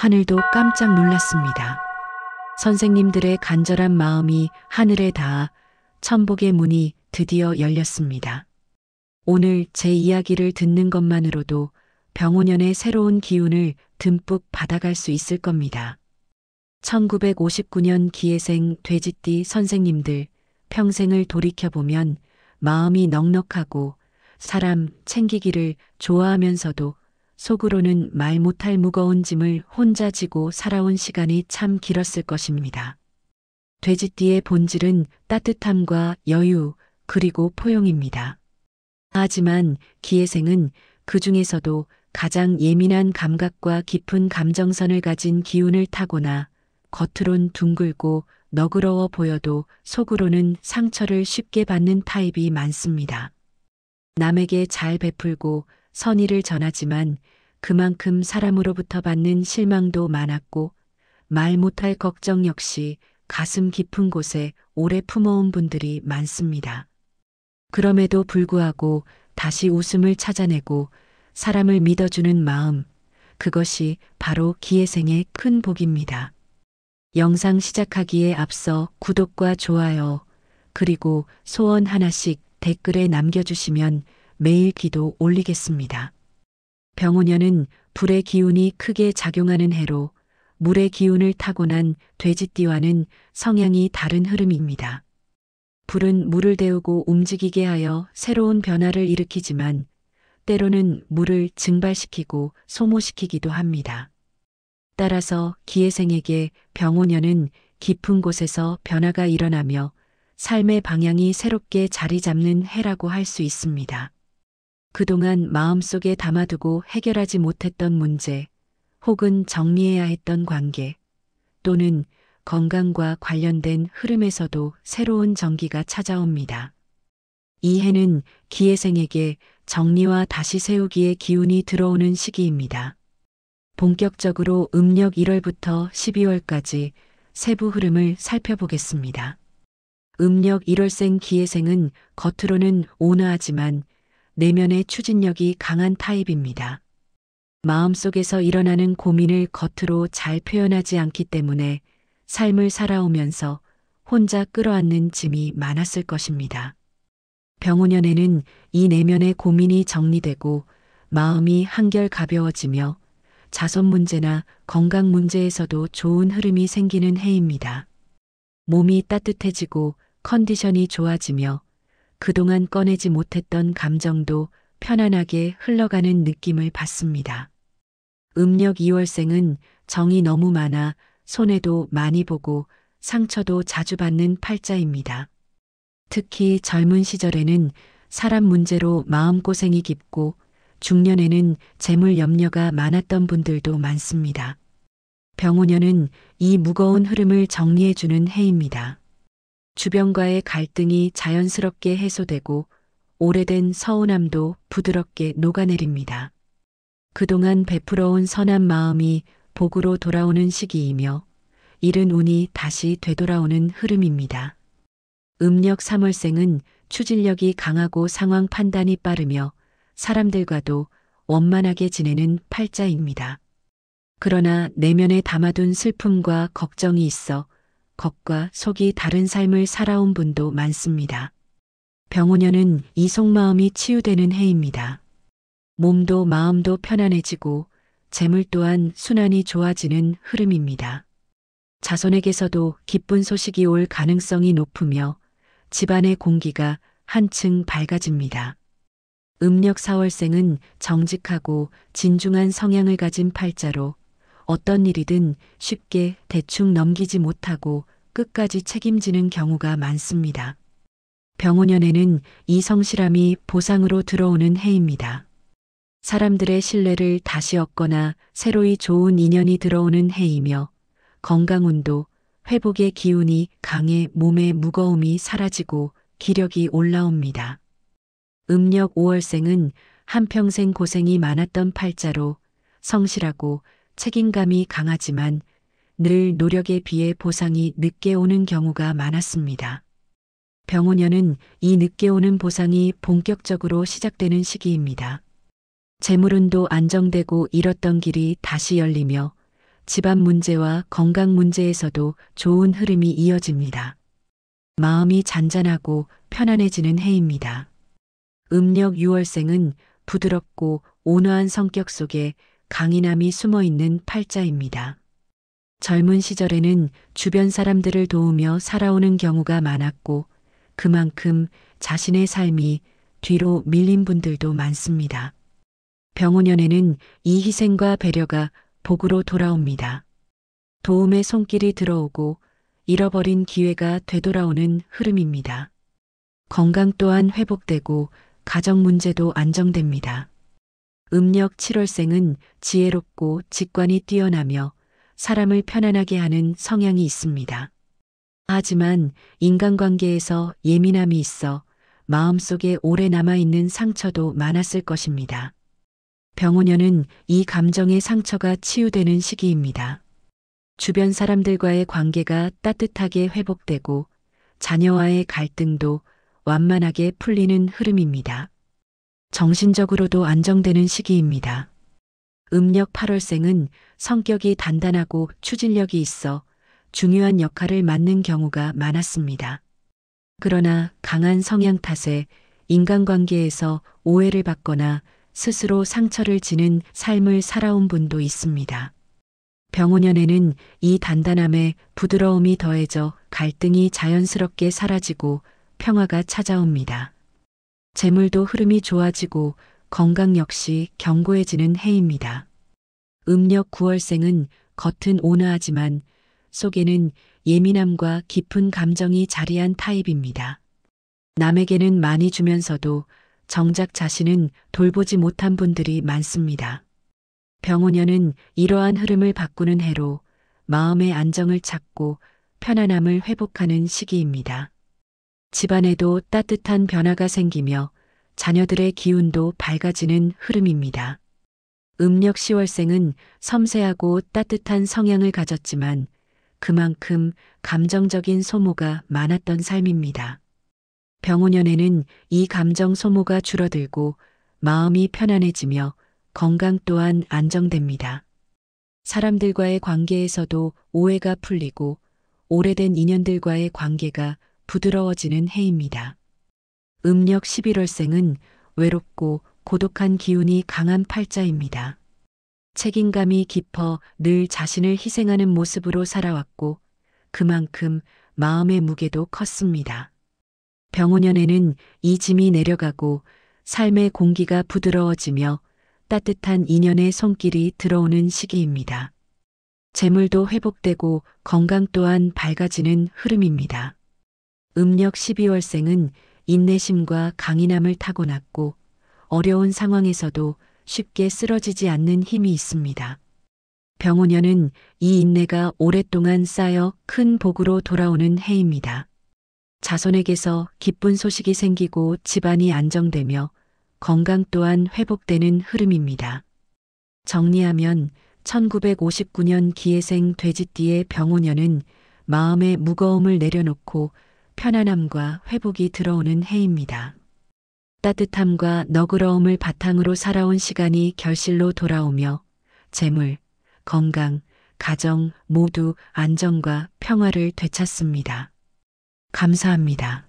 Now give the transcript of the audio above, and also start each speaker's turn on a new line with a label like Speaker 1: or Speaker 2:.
Speaker 1: 하늘도 깜짝 놀랐습니다. 선생님들의 간절한 마음이 하늘에 닿아 천복의 문이 드디어 열렸습니다. 오늘 제 이야기를 듣는 것만으로도 병오년의 새로운 기운을 듬뿍 받아갈 수 있을 겁니다. 1959년 기예생 돼지띠 선생님들 평생을 돌이켜보면 마음이 넉넉하고 사람 챙기기를 좋아하면서도 속으로는 말 못할 무거운 짐을 혼자 지고 살아온 시간이 참 길었을 것입니다. 돼지띠의 본질은 따뜻함과 여유 그리고 포용입니다. 하지만 기예생은 그 중에서도 가장 예민한 감각과 깊은 감정선을 가진 기운을 타고나 겉으론 둥글고 너그러워 보여도 속으로는 상처를 쉽게 받는 타입이 많습니다. 남에게 잘 베풀고 선의를 전하지만 그만큼 사람으로부터 받는 실망도 많았고 말 못할 걱정 역시 가슴 깊은 곳에 오래 품어온 분들이 많습니다. 그럼에도 불구하고 다시 웃음을 찾아내고 사람을 믿어주는 마음, 그것이 바로 기예생의 큰 복입니다. 영상 시작하기에 앞서 구독과 좋아요, 그리고 소원 하나씩 댓글에 남겨주시면 매일 기도 올리겠습니다. 병오년은 불의 기운이 크게 작용하는 해로 물의 기운을 타고난 돼지띠와는 성향이 다른 흐름입니다. 불은 물을 데우고 움직이게 하여 새로운 변화를 일으키지만 때로는 물을 증발시키고 소모시키기도 합니다. 따라서 기예생에게 병오년은 깊은 곳에서 변화가 일어나며 삶의 방향이 새롭게 자리 잡는 해라고 할 수 있습니다. 그동안 마음속에 담아두고 해결하지 못했던 문제, 혹은 정리해야 했던 관계, 또는 건강과 관련된 흐름에서도 새로운 전기가 찾아옵니다. 이 해는 기예생에게 정리와 다시 세우기의 기운이 들어오는 시기입니다. 본격적으로 음력 1월부터 12월까지 세부 흐름을 살펴보겠습니다. 음력 1월생 기예생은 겉으로는 온화하지만 내면의 추진력이 강한 타입입니다. 마음속에서 일어나는 고민을 겉으로 잘 표현하지 않기 때문에 삶을 살아오면서 혼자 끌어안는 짐이 많았을 것입니다. 병오년에는 이 내면의 고민이 정리되고 마음이 한결 가벼워지며 자손 문제나 건강 문제에서도 좋은 흐름이 생기는 해입니다. 몸이 따뜻해지고 컨디션이 좋아지며 그동안 꺼내지 못했던 감정도 편안하게 흘러가는 느낌을 받습니다. 음력 2월생은 정이 너무 많아 손해도 많이 보고 상처도 자주 받는 팔자입니다. 특히 젊은 시절에는 사람 문제로 마음고생이 깊고 중년에는 재물 염려가 많았던 분들도 많습니다. 병오년은 이 무거운 흐름을 정리해주는 해입니다. 주변과의 갈등이 자연스럽게 해소되고 오래된 서운함도 부드럽게 녹아내립니다. 그동안 베풀어온 선한 마음이 복으로 돌아오는 시기이며 잃은 운이 다시 되돌아오는 흐름입니다. 음력 3월생은 추진력이 강하고 상황 판단이 빠르며 사람들과도 원만하게 지내는 팔자입니다. 그러나 내면에 담아둔 슬픔과 걱정이 있어 겉과 속이 다른 삶을 살아온 분도 많습니다. 병오년은 이 속마음이 치유되는 해입니다. 몸도 마음도 편안해지고 재물 또한 순환이 좋아지는 흐름입니다. 자손에게서도 기쁜 소식이 올 가능성이 높으며 집안의 공기가 한층 밝아집니다. 음력 4월생은 정직하고 진중한 성향을 가진 팔자로 어떤 일이든 쉽게 대충 넘기지 못하고 끝까지 책임지는 경우가 많습니다. 병오년에는 이 성실함이 보상으로 들어오는 해입니다. 사람들의 신뢰를 다시 얻거나 새로이 좋은 인연이 들어오는 해이며 건강운도 회복의 기운이 강해 몸의 무거움이 사라지고 기력이 올라옵니다. 음력 5월생은 한평생 고생이 많았던 팔자로 성실하고 책임감이 강하지만 늘 노력에 비해 보상이 늦게 오는 경우가 많았습니다. 병오년은 이 늦게 오는 보상이 본격적으로 시작되는 시기입니다. 재물운도 안정되고 잃었던 길이 다시 열리며 집안 문제와 건강 문제에서도 좋은 흐름이 이어집니다. 마음이 잔잔하고 편안해지는 해입니다. 음력 6월생은 부드럽고 온화한 성격 속에 강인함이 숨어 있는 팔자입니다. 젊은 시절에는 주변 사람들을 도우며 살아오는 경우가 많았고 그만큼 자신의 삶이 뒤로 밀린 분들도 많습니다. 병오년에는 이 희생과 배려가 복으로 돌아옵니다. 도움의 손길이 들어오고 잃어버린 기회가 되돌아오는 흐름입니다. 건강 또한 회복되고 가정 문제도 안정됩니다. 음력 7월생은 지혜롭고 직관이 뛰어나며 사람을 편안하게 하는 성향이 있습니다. 하지만 인간관계에서 예민함이 있어 마음속에 오래 남아있는 상처도 많았을 것입니다. 병오년은 이 감정의 상처가 치유되는 시기입니다. 주변 사람들과의 관계가 따뜻하게 회복되고 자녀와의 갈등도 완만하게 풀리는 흐름입니다. 정신적으로도 안정되는 시기입니다. 음력 8월생은 성격이 단단하고 추진력이 있어 중요한 역할을 맡는 경우가 많았습니다. 그러나 강한 성향 탓에 인간관계에서 오해를 받거나 스스로 상처를 지는 삶을 살아온 분도 있습니다. 병오년에는 이 단단함에 부드러움이 더해져 갈등이 자연스럽게 사라지고 평화가 찾아옵니다. 재물도 흐름이 좋아지고 건강 역시 견고해지는 해입니다. 음력 9월생은 겉은 온화하지만 속에는 예민함과 깊은 감정이 자리한 타입입니다. 남에게는 많이 주면서도 정작 자신은 돌보지 못한 분들이 많습니다. 병오년은 이러한 흐름을 바꾸는 해로 마음의 안정을 찾고 편안함을 회복하는 시기입니다. 집안에도 따뜻한 변화가 생기며 자녀들의 기운도 밝아지는 흐름입니다. 음력 10월생은 섬세하고 따뜻한 성향을 가졌지만 그만큼 감정적인 소모가 많았던 삶입니다. 병오년에는 이 감정 소모가 줄어들고 마음이 편안해지며 건강 또한 안정됩니다. 사람들과의 관계에서도 오해가 풀리고 오래된 인연들과의 관계가 부드러워지는 해입니다. 음력 11월생은 외롭고 고독한 기운이 강한 팔자입니다. 책임감이 깊어 늘 자신을 희생하는 모습으로 살아왔고 그만큼 마음의 무게도 컸습니다. 병오년에는 이 짐이 내려가고 삶의 공기가 부드러워지며 따뜻한 인연의 손길이 들어오는 시기입니다. 재물도 회복되고 건강 또한 밝아지는 흐름입니다. 음력 12월생은 인내심과 강인함을 타고났고 어려운 상황에서도 쉽게 쓰러지지 않는 힘이 있습니다. 병오년은 이 인내가 오랫동안 쌓여 큰 복으로 돌아오는 해입니다. 자손에게서 기쁜 소식이 생기고 집안이 안정되며 건강 또한 회복되는 흐름입니다. 정리하면 1959년 기해생 돼지띠의 병오년은 마음의 무거움을 내려놓고 편안함과 회복이 들어오는 해입니다. 따뜻함과 너그러움을 바탕으로 살아온 시간이 결실로 돌아오며 재물, 건강, 가정 모두 안정과 평화를 되찾습니다. 감사합니다.